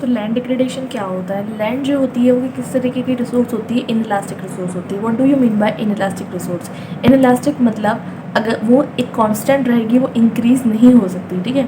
तो land degradation क्या होता है? लैंड जो होती है वो किस तरीके की रिसोर्स होती है? इनइलास्टिक रिसोर्स होती है। What do you mean by inelastic resource? Inelastic मतलब अगर वो एक कांस्टेंट रहेगी, वो इंक्रीज नहीं हो सकती, ठीक है।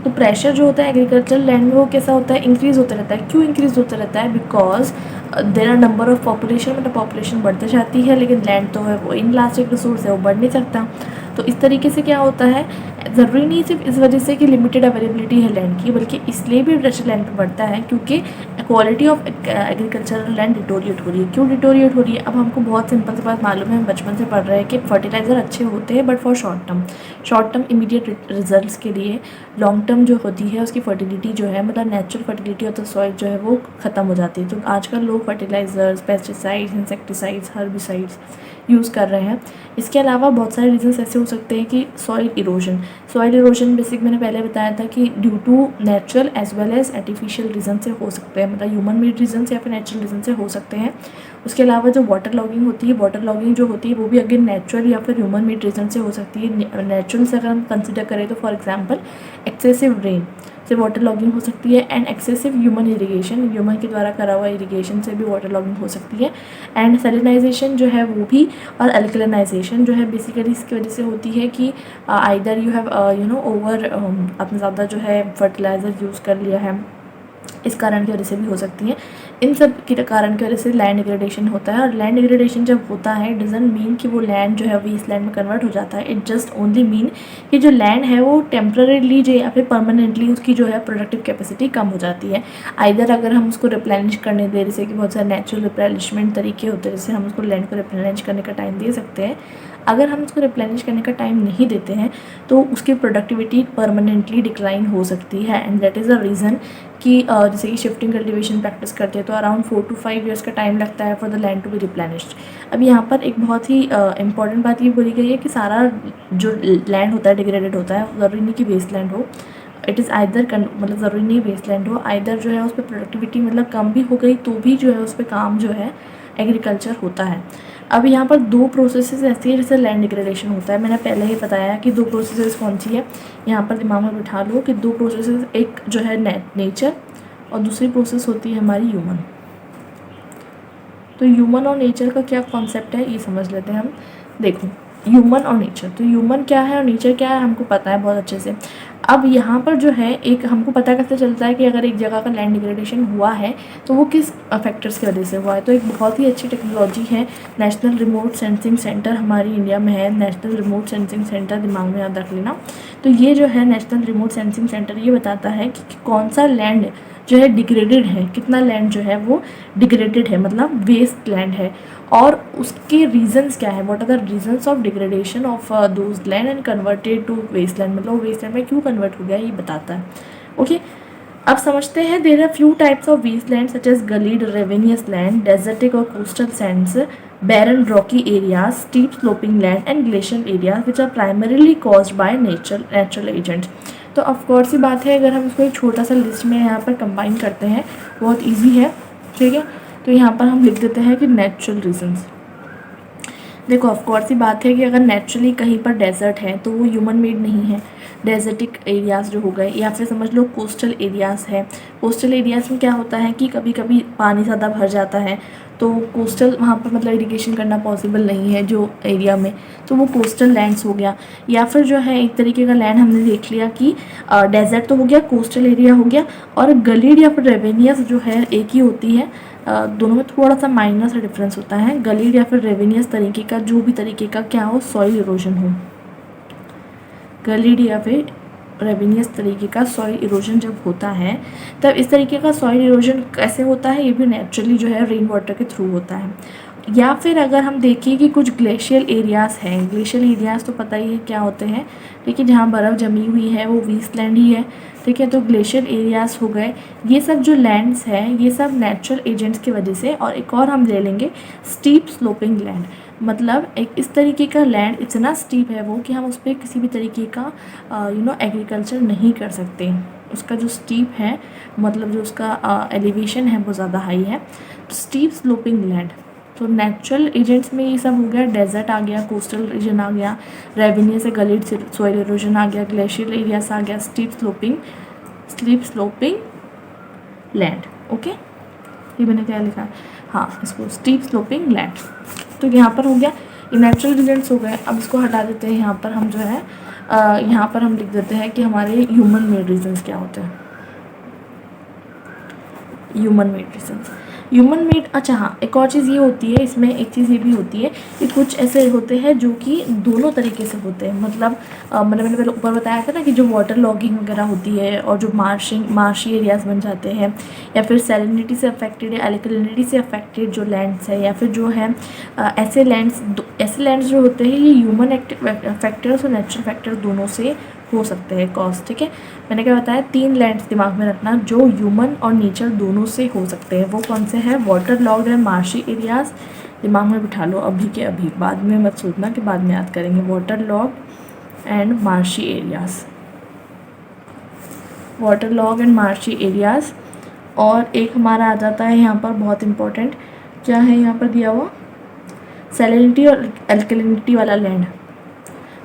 तो प्रेशर जो होता है एग्रीकल्चर लैंड में वो कैसा होता है? इंक्रीज होता रहता है। क्यों इंक्रीज होता रहता है? Because there are number of population, मतलब पॉपुलेशन बढ़ते जाती है, लेकिन लैंड तो है वो इनइलास्टिक रिसोर्स है, वो बढ़ नहीं सकता। तो इस तरीके से क्या होता है, ज़रूरी नहीं सिर्फ इस वजह से कि लिमिटेड अवेलेबिलिटी है लैंड की, बल्कि इसलिए भी प्रेशर लैंड पर बढ़ता है क्योंकि quality of agricultural land deteriorate हो रही है। क्यों डिटोरिएट हो रही है? अब हमको बहुत सिंपल सी बात मालूम है, हम बचपन से पढ़ रहे हैं कि फर्टिलाइज़र अच्छे होते हैं but for short term immediate results के लिए। लॉन्ग टर्म जो होती है उसकी फर्टिलिटी जो है, मतलब natural fertility of the soil जो है वो ख़त्म हो जाती है। तो आजकल लोग fertilisers, pesticides, insecticides, herbicides use कर रहे हैं। इसके अलावा बहुत सारे रीजंस ऐसे हो सकते हैं कि सॉइल इरोजन बेसिक मैंने पहले बताया था कि due to natural as well as artificial reason से हो सकते हैं, मतलब ह्यूमन मेड रीजन से या फिर नेचुरल रीज़न से हो सकते हैं। उसके अलावा जो वाटर लॉगिंग होती है, वाटर लॉगिंग जो होती है वो भी अगेन नेचुरल या फिर ह्यूमन मेड रीजन से हो सकती है। नेचुरल से अगर हम कंसिडर करें तो फॉर एग्जांपल एक्सेसिव रेन से वाटर लॉगिंग हो सकती है, and excessive human irrigation, human के द्वारा करा हुआ इरिगेशन से भी वाटर लॉगिंग हो सकती है। एंड सैलिनाइजेशन जो है वो भी, और अल्कलिनाइजेशन जो है बेसिकली इसकी वजह से होती है कि आइदर यू हैव ओवर आपने ज़्यादा जो है फर्टिलाइज़र यूज़ कर लिया है, इस कारण की वजह से भी हो सकती है। इन सब के कारण की वजह से लैंड डिग्रेडेशन होता है। और लैंड डिग्रेडेशन जब होता है डजंट मीन कि वो लैंड जो है वेस्ट लैंड में कन्वर्ट हो जाता है। इट जस्ट ओनली मीन कि जो लैंड है वो टेम्पररीली जो या फिर परमानेंटली उसकी जो है प्रोडक्टिव कैपेसिटी कम हो जाती है। आइदर अगर हम उसको रिप्लेनिश करने दे, जैसे कि बहुत सारे नेचुरल रिप्लेनिशमेंट तरीके होते हैं, जैसे हम उसको लैंड को रिप्लेनिश करने का टाइम दे सकते हैं। अगर हम उसको रिप्लेनिश करने का टाइम नहीं देते हैं तो उसकी प्रोडक्टिविटी परमानेंटली डिक्लाइन हो सकती है। And that is the reason कि जैसे कि शिफ्टिंग कल्टीवेशन प्रैक्टिस करते हैं तो अराउंड 4 to 5 ईयर्स का टाइम लगता है for the land to be replenished. अब यहाँ पर एक बहुत ही इंपॉर्टेंट बात ये बोली गई है कि सारा जो लैंड होता है डिग्रेडेड होता है, ज़रूरी नहीं कि वेस्ट लैंड हो। इट इज़ आइदर मतलब ज़रूरी नहीं वेस्ट लैंड हो, आइदर जो है उस पर प्रोडक्टिविटी मतलब कम भी हो गई तो भी जो है उस पर काम जो है एग्रीकल्चर होता है। अब यहाँ पर दो प्रोसेसेस ऐसी है जैसे लैंड डिग्रेडेशन होता है। मैंने पहले ही बताया कि दो प्रोसेसेस कौन सी है, यहाँ पर दिमाग में बिठा लो कि दो प्रोसेसेस, एक जो है नेचर और दूसरी प्रोसेस होती है हमारी ह्यूमन। तो ह्यूमन और नेचर का क्या कॉन्सेप्ट है ये समझ लेते हैं हम। देखो ह्यूमन और नेचर, तो ह्यूमन क्या है और नेचर क्या है हमको पता है बहुत अच्छे से। अब यहाँ पर जो है एक हमको पता कैसे चलता है कि अगर एक जगह का लैंड डिग्रेडेशन हुआ है तो वो किस फैक्टर्स की वजह से हुआ है। तो एक बहुत ही अच्छी टेक्नोलॉजी है, नेशनल रिमोट सेंसिंग सेंटर हमारी इंडिया में है। नेशनल रिमोट सेंसिंग सेंटर दिमाग में याद रख लेना। तो ये जो है नेशनल रिमोट सेंसिंग सेंटर ये बताता है कि कौन सा लैंड जो है डिग्रेडेड है, कितना लैंड जो है वो डिग्रेडेड है, मतलब वेस्ट लैंड है, और उसके रीजंस क्या है, what are the reasons of degradation of those land and converted to waste land, मतलब वेस्ट लैंड में क्यों कन्वर्ट हो गया ये बताता है। ओके अब समझते हैं। There are few types of waste land such as gullied ravinous land, desertic और coastal sands, barren rocky areas, steep sloping land and glacial areas which are primarily caused by natural agents। तो of course ही बात है, अगर हम इसको एक छोटा सा लिस्ट में यहाँ पर कंबाइन करते हैं बहुत इजी है, ठीक है। तो यहाँ पर हम लिख देते हैं कि नेचुरल रीजंस। देखो ऑफकोर्स ही बात है कि अगर नेचुरली कहीं पर डेजर्ट है तो वो ह्यूमन मेड नहीं है। डेजर्टिक एरियाज़ जो हो गए, या फिर समझ लो कोस्टल एरियाज़ है। कोस्टल एरियाज़ में क्या होता है कि कभी कभी पानी ज़्यादा भर जाता है तो कोस्टल वहाँ पर मतलब इरिगेशन करना पॉसिबल नहीं है जो एरिया में, तो वो कोस्टल लैंड्स हो गया। या फिर जो है एक तरीके का लैंड हमने देख लिया कि डेजर्ट तो हो गया, कोस्टल एरिया हो गया, और गलीड या फिर रेवेनियस जो है एक ही होती है। दोनों में थोड़ा सा माइनर सा डिफरेंस होता है। गलीड या फिर रेवेनियस तरीके का जो भी तरीके का क्या हो, सॉइल इरोजन हो, गलीड या फिर रेवेनियस तरीके का सॉइल इरोजन जब होता है तब इस तरीके का सॉइल इरोजन कैसे होता है, ये भी नेचुरली जो है रेन वाटर के थ्रू होता है। या फिर अगर हम देखिए कि कुछ ग्लेशियल एरियाज़ हैं, ग्लेशियल एरियाज़ तो पता ही है क्या होते हैं, देखिए जहाँ बर्फ़ जमी हुई है वो वेस्टलैंड ही है, ठीक है। तो ग्लेशियल एरियाज़ हो गए, ये सब जो लैंड्स हैं ये सब नेचुरल एजेंट्स की वजह से। और एक और हम ले लेंगे स्टीप स्लोपिंग लैंड, मतलब एक इस तरीके का लैंड इतना स्टीप है वो कि हम उस पर किसी भी तरीके का एग्रीकल्चर नहीं कर सकते। उसका जो स्टीप है मतलब जो उसका एलिवेशन है वो ज़्यादा हाई है। स्टीप स्लोपिंग लैंड, तो नेचुरल एजेंट्स में ये सब हो गया, डेजर्ट आ गया, कोस्टल रीजन आ गया, रेवेन्यू से गलीड सॉइल इरोजन आ गया, ग्लेशियल एरियाज आ गया, स्टीप स्लोपिंग लैंड। ओके, ये मैंने क्या लिखा है, हाँ इसको स्टीप स्लोपिंग लैंड। तो यहाँ पर हो गया, ये नेचुरल रीजन्स हो गए। अब इसको हटा देते हैं, यहाँ पर हम जो है यहाँ पर हम लिख देते हैं कि हमारे ह्यूमन मेड रीजन्स क्या होते हैं। Human made reasons, human made, अच्छा हाँ एक और चीज़ ये होती है, इसमें एक चीज़ ये भी होती है कि कुछ ऐसे होते हैं जो कि दोनों तरीके से होते हैं। मतलब मैंने पहले ऊपर बताया था ना कि जो वाटर लॉगिंग वगैरह होती है और जो मार्शी एरियाज बन जाते हैं, या फिर सैलिनिटी से अफेक्टेड या एल्कलिनिटी से अफेक्टेड जो लैंड्स है, या फिर जो है ऐसे लैंड्स जो होते हैं, ये ह्यूमन फैक्टर्स और नेचुरल फैक्टर्स दोनों से हो सकते हैं कॉज। ठीक है, मैंने क्या बताया, 3 लैंड्स दिमाग में रखना जो ह्यूमन और नेचर दोनों से हो सकते हैं। वो कौन से हैं, water logged and marshy areas, दिमाग में बिठा लो अभी के अभी, बाद में मत सोचना कि बाद में याद करेंगे। Water logged and marshy areas, water log and marshy areas. और एक हमारा आ जाता है यहाँ पर बहुत इंपॉर्टेंट, क्या है यहाँ पर दिया हुआ, सैलिनिटी और एल्कलिनिटी वाला लैंड।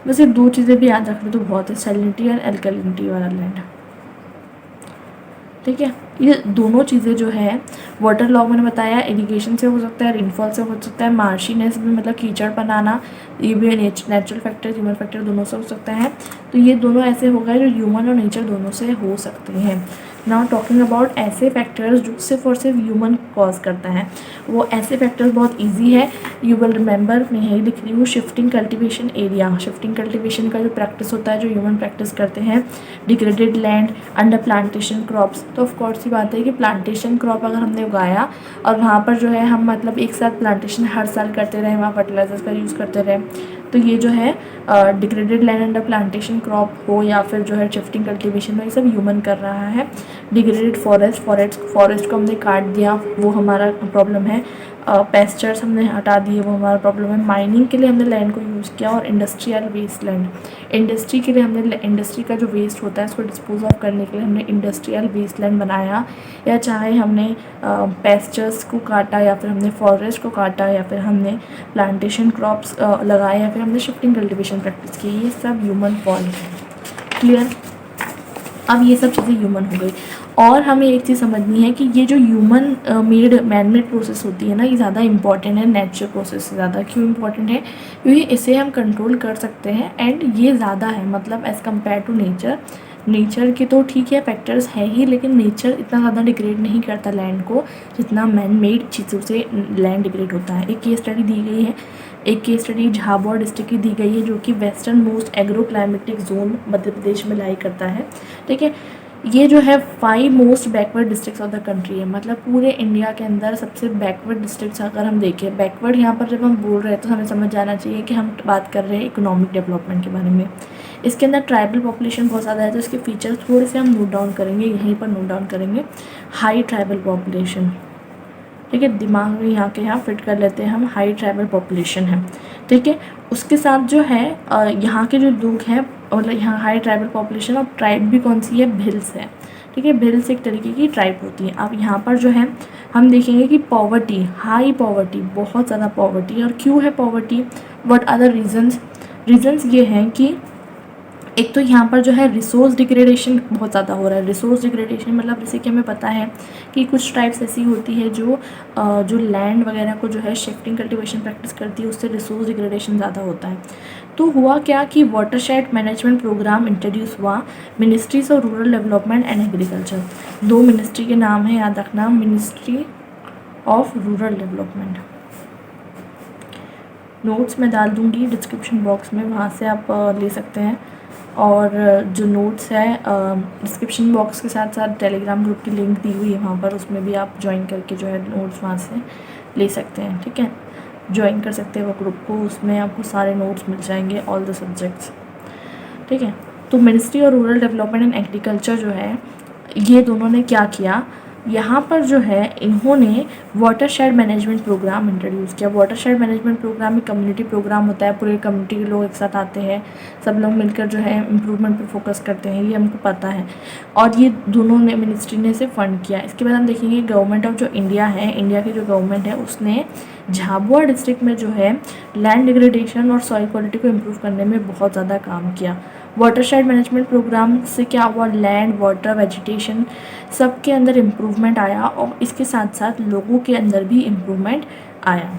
बस ये 2 चीज़ें भी याद रख लो तो बहुत है, सैलिनिटी और एल्कलिनिटी वाला लैंड। ठीक है, ये दोनों चीज़ें जो है, वाटर लॉग मैंने बताया इरिगेशन से हो सकता है, रेनफॉल से हो सकता है, मार्शीनेस भी मतलब कीचड़ बनाना, ये भी नेचुरल फैक्टर ह्यूमन फैक्टर दोनों से हो सकता है। तो ये दोनों ऐसे हो गए जो ह्यूमन और नेचर दोनों से हो सकते हैं। नाउ टॉकिंग अबाउट ऐसे फैक्टर्स जो सिर्फ और सिर्फ ह्यूमन कॉज करता है, वो ऐसे फैक्टर्स बहुत इजी है, यू विल रिमेंबर, मैं यही लिख रही हूँ, shifting cultivation area. Shifting cultivation का जो प्रैक्टिस होता है, जो ह्यूमन प्रैक्टिस करते हैं, degraded land, under plantation crops. तो ऑफ कोर्स सी बात है कि प्लांटेशन क्रॉप अगर हमने उगाया और वहाँ पर जो है हम मतलब एक साथ प्लांटेशन हर साल करते रहे, वहाँ फर्टिलाइजर्स का यूज़ करते रहे, तो ये जो है degraded land under plantation crop हो या फिर जो है शिफ्टिंग कल्टीवेशन हो, ये सब ह्यूमन कर रहा है। डिग्रेडेड फॉरेस्ट को हमने काट दिया, वो हमारा प्रॉब्लम है। पेस्चर्स हमने हटा दिए, वो हमारा प्रॉब्लम है। माइनिंग के लिए हमने लैंड को यूज़ किया, और इंडस्ट्रियल वेस्ट लैंड, इंडस्ट्री के लिए हमने इंडस्ट्री का जो वेस्ट होता है उसको डिस्पोज ऑफ करने के लिए हमने इंडस्ट्रियल वेस्ट लैंड बनाया, या चाहे हमने पेस्चर्स को काटा, या फिर हमने फॉरेस्ट को काटा, या फिर हमने प्लांटेशन क्रॉप्स लगाए, या फिर हमने शिफ्टिंग कल्टीवेशन प्रैक्टिस की, ये सब ह्यूमन फॉल्ट है। क्लियर, अब ये सब चीज़ें ह्यूमन हो गई। और हमें एक चीज़ समझनी है कि ये जो ह्यूमन मेड मैन-मेड प्रोसेस होती है ना, ये ज़्यादा इंपॉर्टेंट है नेचुरल प्रोसेस से ज़्यादा। क्यों इंपॉर्टेंट है, क्योंकि इसे हम कंट्रोल कर सकते हैं एंड ये ज़्यादा है, मतलब एज़ कम्पेयर टू नेचर के तो ठीक है फैक्टर्स है ही, लेकिन नेचर इतना ज़्यादा डिग्रेड नहीं करता लैंड को जितना मैन मेड चीज़ों से लैंड डिग्रेड होता है। एक केस स्टडी दी गई है, एक केस स्टडी झाबुआ डिस्ट्रिक्ट की दी गई है, जो कि western most agro climatic zone Madhya Pradesh में लाई करता है। ठीक है, ये जो है 5 most backward districts of the country है, मतलब पूरे इंडिया के अंदर सबसे बैकवर्ड डिस्ट्रिक्ट्स अगर हम देखें, बैकवर्ड यहाँ पर जब हम बोल रहे हैं तो हमें समझ जाना चाहिए कि हम बात कर रहे हैं इकोनॉमिक डेवलपमेंट के बारे में। इसके अंदर ट्राइबल पॉपुलेशन बहुत ज़्यादा है, तो इसके फीचर्स थोड़े से हम नोट डाउन करेंगे, यहीं पर नोट डाउन करेंगे। हाई ट्राइबल पॉपुलेशन, ठीक है, दिमाग में यहाँ फिट कर लेते हैं हम, हाई ट्राइबल पॉपुलेशन है। ठीक है, उसके साथ जो है यहाँ के जो लोग हैं, मतलब यहाँ हाई ट्राइबल पॉपुलेशन, और ट्राइब भी कौन सी है, भिल्स है। ठीक है, भिल्स एक तरीके की ट्राइब होती है। अब यहाँ पर जो है हम देखेंगे कि पॉवर्टी, हाई पॉवर्टी, बहुत ज़्यादा पॉवर्टी। और क्यों है poverty, what are the reasons ये हैं कि एक तो यहाँ पर जो है रिसोर्स डिग्रेडेशन बहुत ज़्यादा हो रहा है। रिसोर्स डिग्रेडेशन मतलब जैसे कि हमें पता है कि कुछ ट्राइब्स ऐसी होती है जो लैंड वगैरह को जो है शिफ्टिंग कल्टीवेशन प्रैक्टिस करती है, उससे रिसोर्स डिग्रेडेशन ज़्यादा होता है। तो हुआ क्या कि वाटरशेड मैनेजमेंट प्रोग्राम इंट्रोड्यूस हुआ, ministries of rural development and agriculture. 2 ministry के नाम है, याद रखना, ministry of rural development. Notes मैं डाल दूँगी डिस्क्रिप्शन बॉक्स में, वहाँ से आप ले सकते हैं। और जो नोट्स है डिस्क्रिप्शन बॉक्स के साथ साथ टेलीग्राम ग्रुप की लिंक दी हुई है वहाँ पर, उसमें भी आप ज्वाइन करके जो है नोट्स वहाँ से ले सकते हैं। ठीक है, ज्वाइन कर सकते हैं वो ग्रुप को, उसमें आपको सारे नोट्स मिल जाएंगे, ऑल द सब्जेक्ट्स। ठीक है, तो मिनिस्ट्री और रूरल डेवलपमेंट एंड एग्रीकल्चर जो है, ये दोनों ने क्या किया, यहाँ पर जो है इन्होंने वाटरशेड मैनेजमेंट प्रोग्राम इंट्रोड्यूस किया। वाटरशेड मैनेजमेंट प्रोग्राम एक कम्युनिटी प्रोग्राम होता है, पूरे कम्युनिटी के लोग एक साथ आते हैं, सब लोग मिलकर जो है इम्प्रूवमेंट पे फोकस करते हैं, ये हमको पता है। और ये दोनों ने मिनिस्ट्री ने इसे फंड किया। इसके बाद हम देखेंगे गवर्नमेंट ऑफ जो इंडिया है, इंडिया की जो गवर्नमेंट है, उसने झाबुआ डिस्ट्रिक्ट में जो है लैंड डिग्रेडेशन और सॉइल क्वालिटी को इम्प्रूव करने में बहुत ज़्यादा काम किया। वाटरशेड मैनेजमेंट प्रोग्राम से क्या हुआ, लैंड, वाटर, वेजिटेशन सब के अंदर इम्प्रूवमेंट आया और इसके साथ साथ लोगों के अंदर भी इम्प्रूवमेंट आया।